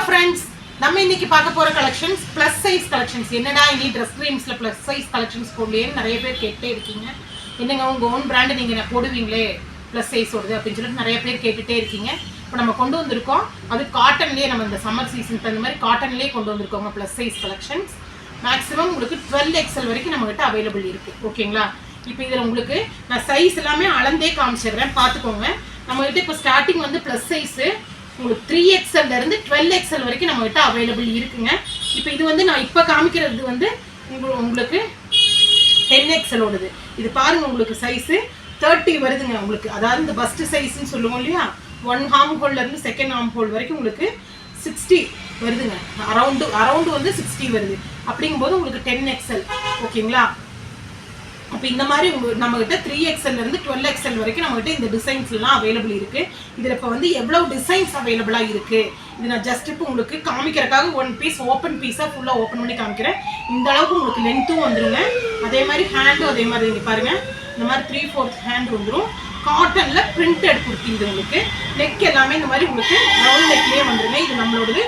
Friends, நம்ம இன்னைக்கு பார்க்க போற கலெக்ஷன்ஸ் ப்ளஸ் சைஸ் கலெக்ஷன்ஸ். என்னடா இனி ட்ரெஸ் க்ரீம்ஸ்ல ப்ளஸ் சைஸ் கலெக்ஷன்ஸ் போடலையேன்னு நிறைய பேர் கேட்டே இருக்கீங்க. என்னங்க உங்க ஓன் பிராண்ட் நீங்க போடுவீங்களே ப்ளஸ் சைஸ் ஓடுது அப்படின்னு சொல்லிட்டு நிறைய பேர் கேட்டுட்டே இருக்கீங்க. இப்போ நம்ம கொண்டு வந்திருக்கோம், அது காட்டன்லேயே, நம்ம இந்த சம்மர் சீசன் அந்த மாதிரி காட்டன்லேயே கொண்டு வந்திருக்கோங்க ப்ளஸ் சைஸ் கலெக்ஷன்ஸ். மேக்ஸிமம் உங்களுக்கு 12XL வரைக்கும் நம்மகிட்ட அவைலபிள் இருக்குது. ஓகேங்களா? இப்போ இதில் உங்களுக்கு நான் சைஸ் எல்லாமே அளந்தே காமிச்சிடுறேன், பார்த்துக்கோங்க. நம்மகிட்ட இப்போ ஸ்டார்டிங் வந்து ப்ளஸ் சைஸு உங்களுக்கு 3XL இருந்து 12XL வரைக்கும் நம்மகிட்ட அவைலபிள் இருக்குங்க. இப்போ இது வந்து நான் இப்போ காமிக்கிறது வந்து உங்களுக்கு 10XL ஓடுது. இது பாருங்க, உங்களுக்கு சைஸு 30 வருதுங்க உங்களுக்கு. அதாவது இந்த பஸ்ட் சைஸ்ன்னு சொல்லுவோம் இல்லையா, 1 ஆர்ம் ஹோல்ல இருந்து 2nd ஆர்ம் ஹோல் வரைக்கும் உங்களுக்கு 60 வருதுங்க. அரௌண்டு வந்து 60 வருது. அப்படிங்கும்போது உங்களுக்கு 10XL. ஓகேங்களா? அப்போ இந்த மாதிரி நம்மகிட்ட 3XL இருந்து 12XL வரைக்கும் நம்மகிட்ட இந்த டிசைன்ஸ்லாம் அவைலபிள் இருக்குது. இதில் இப்போ வந்து எவ்வளோ டிசைன்ஸ் அவைலபிளாக இருக்குது, இது நான் ஜஸ்ட் இப்போ உங்களுக்கு காமிக்கிறதுக்காக ஒன் பீஸ் ஓப்பன் பீஸாக ஃபுல்லாக ஓப்பன் பண்ணி காமிக்கிறேன். இந்த அளவுக்கு உங்களுக்கு லென்த்தும் வந்துருங்க. அதே மாதிரி ஹேண்டும் அதே மாதிரி இங்கே பாருங்கள், இந்த மாதிரி 3/4 ஹேண்ட் வந்துடும். காட்டனில் பிரிண்டட் குர்த்தி இது உங்களுக்கு. நெக் எல்லாமே இந்த மாதிரி உங்களுக்கு ரவுண்ட் நெக்லேயே வந்துருங்க. இது நம்மளோடது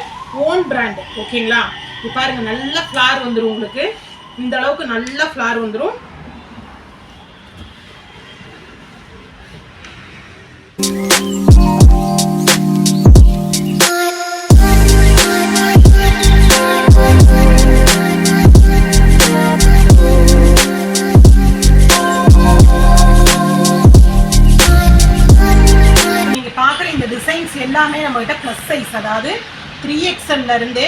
ஓன் பிராண்டு. ஓகேங்களா? இது பாருங்கள், நல்ல ஃப்ளார் வந்துடும் உங்களுக்கு. இந்த அளவுக்கு நல்ல ஃப்ளார் வந்துடும். எல்லாமே நம்மகிட்ட ப்ளஸ் சைஸ், அதாவது 3XL இருந்து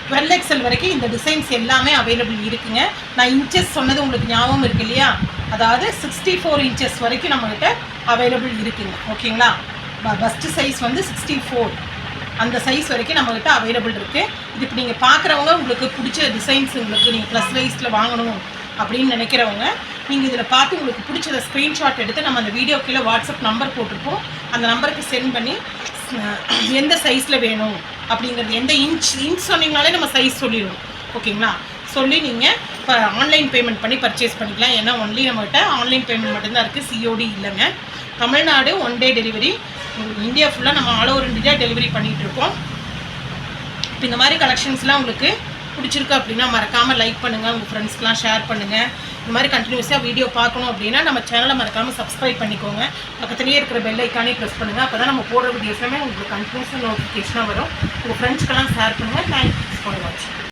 12XL வரைக்கும் இந்த டிசைன்ஸ் எல்லாமே அவைலபிள் இருக்குங்க. நான் இன்ச்சஸ் சொன்னது உங்களுக்கு ஞாபகம் இருக்கு இல்லையா, அதாவது 64 இன்ச்சஸ் வரைக்கும் நம்மகிட்ட அவைலபிள் இருக்குங்க. ஓகேங்களா? பஸ்ட் சைஸ் வந்து 64, அந்த சைஸ் வரைக்கும் நம்மகிட்ட அவைலபிள் இருக்குது. இது இப்போ நீங்கள் பார்க்குறவங்க, உங்களுக்கு பிடிச்ச டிசைன்ஸ் உங்களுக்கு நீங்கள் ப்ளஸ் சைஸில் வாங்கணும் அப்படின்னு நினைக்கிறவங்க, நீங்கள் இதில் பார்த்து உங்களுக்கு பிடிச்சத ஸ்க்ரீன்ஷாட் எடுத்து நம்ம அந்த வீடியோ கீழே வாட்ஸ்அப் நம்பர் போட்டிருப்போம், அந்த நம்பருக்கு சென்ட் பண்ணி எந்த சைஸில் வேணும் அப்படிங்கிறது, எந்த இன்ச் சொன்னீங்கனாலே நம்ம சைஸ் சொல்லிடுவோம். ஓகேங்களா? சொல்லி நீங்கள் இப்போ ஆன்லைன் பேமெண்ட் பண்ணி பர்ச்சேஸ் பண்ணிக்கலாம். ஏன்னா ஒன்லி நம்மகிட்ட ஆன்லைன் பேமெண்ட் மட்டும்தான் இருக்குது, சிஓடி இல்லைங்க. தமிழ்நாடு 1 டே டெலிவரி, இந்தியா ஃபுல்லாக நம்ம ஆல் ஓவர் இந்தியா டெலிவரி பண்ணிகிட்ருக்கோம். இப்போ இந்த மாதிரி கலெக்ஷன்ஸ்லாம் உங்களுக்கு பிடிச்சிருக்கு அப்படின்னா மறக்காமல் லைக் பண்ணுங்கள், உங்கள் ஃப்ரெண்ட்ஸ்க்கெலாம் ஷேர் பண்ணுங்கள். இந்த மாதிரி கண்டினியூஸாக வீடியோ பார்க்கணும் அப்படின்னா நம்ம சேனலை மறக்காமல் சப்ஸ்கிரைப் பண்ணிக்கோங்க. பக்கத்துலேயே இருக்கிற பெல் ஐக்கானே ப்ரெஸ் பண்ணுங்கள். அப்போ தான் நம்ம போடுற வீடியோஸ் எல்லாமே உங்களுக்கு கண்டினியூஸாக நோட்டிஃபிகேஷனாக வரும். உங்கள் ஃப்ரெண்ட்ஸ்க்கெல்லாம் ஷேர் பண்ணுங்கள். தேங்க்ஸ் ஃபார் வாட்சிங்.